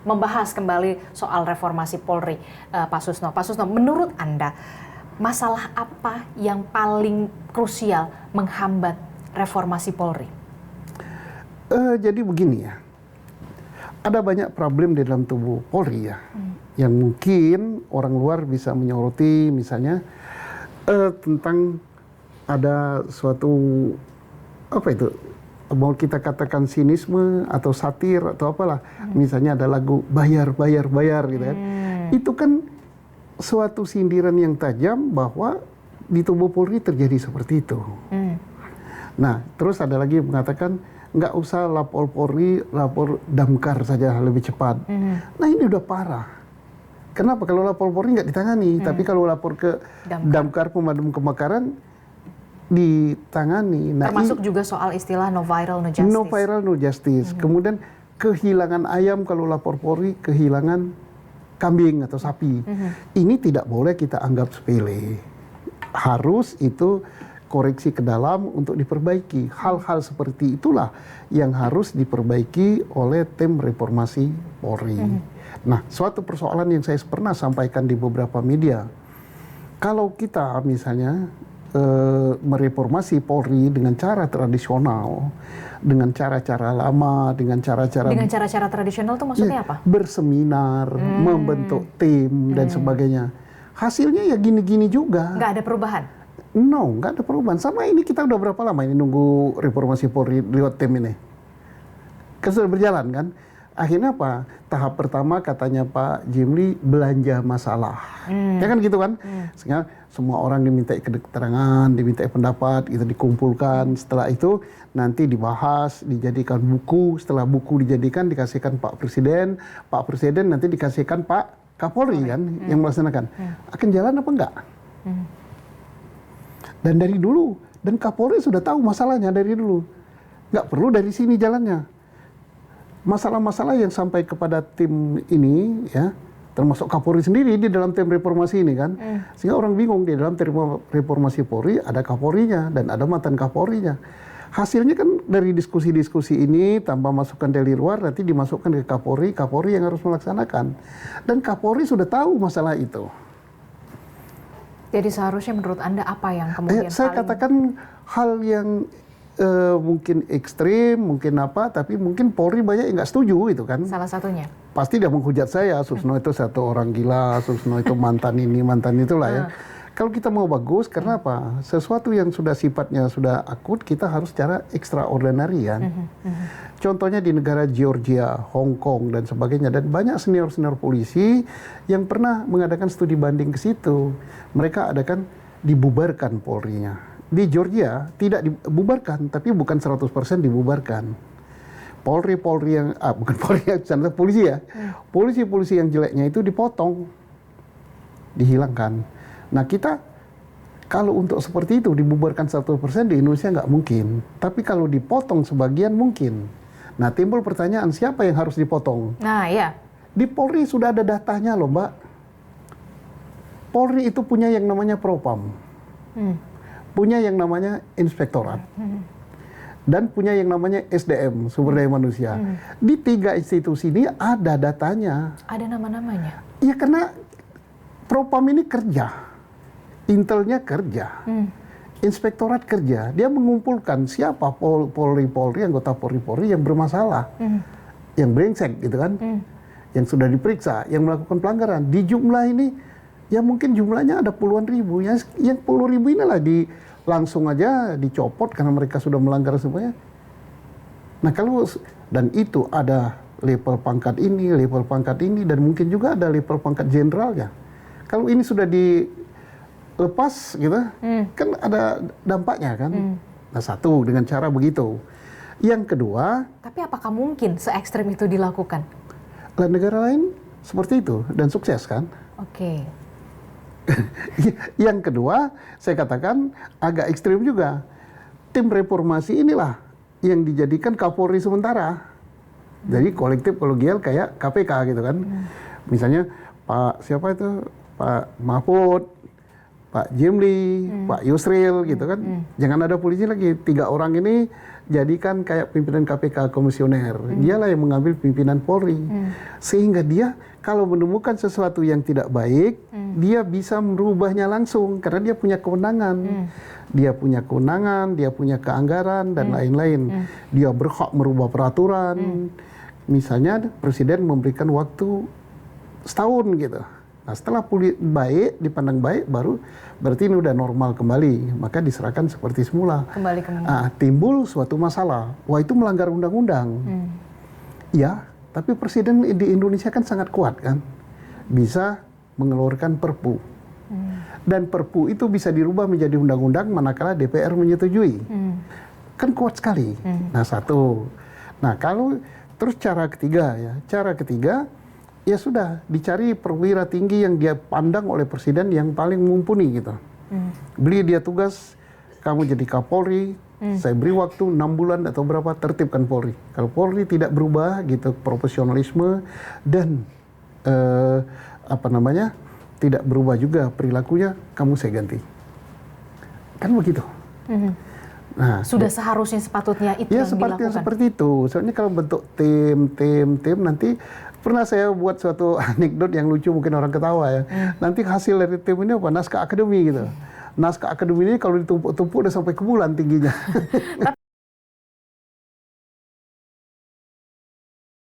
membahas kembali soal reformasi Polri, Pak Susno. Pak Susno, menurut Anda, masalah apa yang paling krusial menghambat reformasi Polri? Jadi begini ya, ada banyak problem di dalam tubuh Polri ya, yang mungkin orang luar bisa menyoroti, misalnya tentang ada suatu mau kita katakan sinisme atau satir atau apalah, misalnya ada lagu bayar gitu kan, itu kan suatu sindiran yang tajam bahwa di tubuh Polri terjadi seperti itu. Nah, terus ada lagi yang mengatakan nggak usah lapor Polri, lapor Damkar saja lebih cepat. Nah, ini udah parah. Kenapa? Kalau lapor Polri nggak ditangani, tapi kalau lapor ke Damkar pemadam kebakaran ditangani. Nah, termasuk juga soal istilah no viral no justice. No viral no justice. Kemudian kehilangan ayam kalau lapor Polri, kehilangan kambing atau sapi. Ini tidak boleh kita anggap sepele. Harus itu koreksi ke dalam untuk diperbaiki. Hal-hal seperti itulah yang harus diperbaiki oleh tim reformasi Polri. Nah, suatu persoalan yang saya pernah sampaikan di beberapa media, kalau kita misalnya mereformasi Polri dengan cara tradisional, dengan cara-cara lama, dengan cara-cara tradisional itu maksudnya apa? Berseminar, membentuk tim dan sebagainya. Hasilnya ya gini-gini juga. Nggak ada perubahan? No, nggak ada perubahan. Sama ini kita udah berapa lama ini nunggu reformasi Polri lewat tim ini? Kan sudah berjalan kan? Akhirnya apa? Tahap pertama katanya Pak Jimli belanja masalah. Ya kan gitu kan? Sehingga semua orang diminta keterangan, diminta pendapat, itu dikumpulkan. Setelah itu nanti dibahas, dijadikan buku. Setelah buku dijadikan, dikasihkan Pak Presiden. Pak Presiden nanti dikasihkan Pak Kapolri kan yang melaksanakan. Akan jalan apa enggak? Dan dari dulu, dan Kapolri sudah tahu masalahnya dari dulu. Nggak perlu dari sini jalannya. Masalah-masalah yang sampai kepada tim ini, ya, termasuk Kapolri sendiri di dalam tim reformasi ini kan, sehingga orang bingung di dalam tim reformasi Polri ada Kapolrinya dan ada mantan Kapolrinya. Hasilnya kan dari diskusi-diskusi ini tanpa masukan dari luar nanti dimasukkan ke Kapolri, Kapolri yang harus melaksanakan. Dan Kapolri sudah tahu masalah itu. Jadi seharusnya menurut Anda apa yang kemudian saya katakan hal yang mungkin ekstrim, mungkin apa, tapi mungkin Polri banyak yang nggak setuju itu kan. Salah satunya? Pasti dia menghujat saya, Susno itu satu orang gila, Susno itu mantan ini, mantan itulah ya. Kalau kita mau bagus, karena apa? Sesuatu yang sudah sifatnya sudah akut, kita harus secara extraordinary kan. Contohnya di negara Georgia, Hong Kong, dan sebagainya. Dan banyak senior-senior polisi yang pernah mengadakan studi banding ke situ. Mereka adakan dibubarkan Polri-nya. Di Georgia tidak dibubarkan, tapi bukan 100% dibubarkan. Polri yang, bukan Polri yang, polisi ya. Polisi-polisi yang jeleknya itu dipotong, dihilangkan. Nah kita, kalau untuk seperti itu dibubarkan 100% di Indonesia nggak mungkin. Tapi kalau dipotong sebagian mungkin. Nah timbul pertanyaan, siapa yang harus dipotong? Nah ya. Di Polri sudah ada datanya loh Mbak. Polri itu punya yang namanya Propam. Punya yang namanya inspektorat, dan punya yang namanya SDM, sumber daya manusia. Di tiga institusi ini ada datanya. Ada nama-namanya? Ya karena Propam ini kerja, Intelnya kerja, inspektorat kerja. Dia mengumpulkan siapa Polri, anggota Polri yang bermasalah, yang brengsek gitu kan, yang sudah diperiksa, yang melakukan pelanggaran. Di jumlah ini, ya mungkin jumlahnya ada puluhan ribu. Yang puluh ribu inilah langsung aja dicopot karena mereka sudah melanggar semuanya. Nah kalau, dan itu ada level pangkat ini, dan mungkin juga ada level pangkat jenderalnya. Kalau ini sudah dilepas gitu, kan ada dampaknya kan. Nah satu, dengan cara begitu. Yang kedua... Tapi apakah mungkin se-ekstrem itu dilakukan? Negara lain seperti itu, dan sukses kan. Oke. Yang kedua, saya katakan agak ekstrim juga. Tim reformasi inilah yang dijadikan Kapolri sementara. Jadi kolektif kolegial kayak KPK gitu kan. Misalnya Pak siapa itu? Pak Mahfud, Pak Jimli, Pak Yusril gitu kan. Jangan ada polisi lagi. 3 orang ini jadikan kayak pimpinan KPK komisioner. Dialah yang mengambil pimpinan Polri. Sehingga dia kalau menemukan sesuatu yang tidak baik, dia bisa merubahnya langsung karena dia punya kewenangan. Dia punya kewenangan, dia punya keanggaran dan lain-lain. Dia berhak merubah peraturan. Misalnya presiden memberikan waktu setahun gitu. Nah, setelah pulih baik, dipandang baik, baru berarti ini udah normal kembali, maka diserahkan seperti semula. Kembali ke timbul suatu masalah, wah itu melanggar undang-undang. Ya, tapi presiden di Indonesia kan sangat kuat kan, bisa mengeluarkan Perpu. Dan Perpu itu bisa dirubah menjadi undang-undang manakala DPR menyetujui. Kan kuat sekali. Nah, satu. Nah, kalau terus cara ketiga ya sudah dicari perwira tinggi yang dia pandang oleh presiden yang paling mumpuni gitu. Beli dia tugas, kamu jadi Kapolri, saya beri waktu 6 bulan atau berapa, tertibkan Polri. Kalau Polri tidak berubah gitu profesionalisme dan tidak berubah juga perilakunya, kamu saya ganti. Kan begitu. Nah, sudah seharusnya sepatutnya itu ya yang dilakukan. seperti itu. Soalnya kalau bentuk tim nanti pernah saya buat suatu anekdot yang lucu, mungkin orang ketawa ya. Nanti hasil dari tim ini apa? Naskah akademi gitu. Naskah akademi ini kalau ditumpuk-tumpuk udah sampai ke bulan tingginya.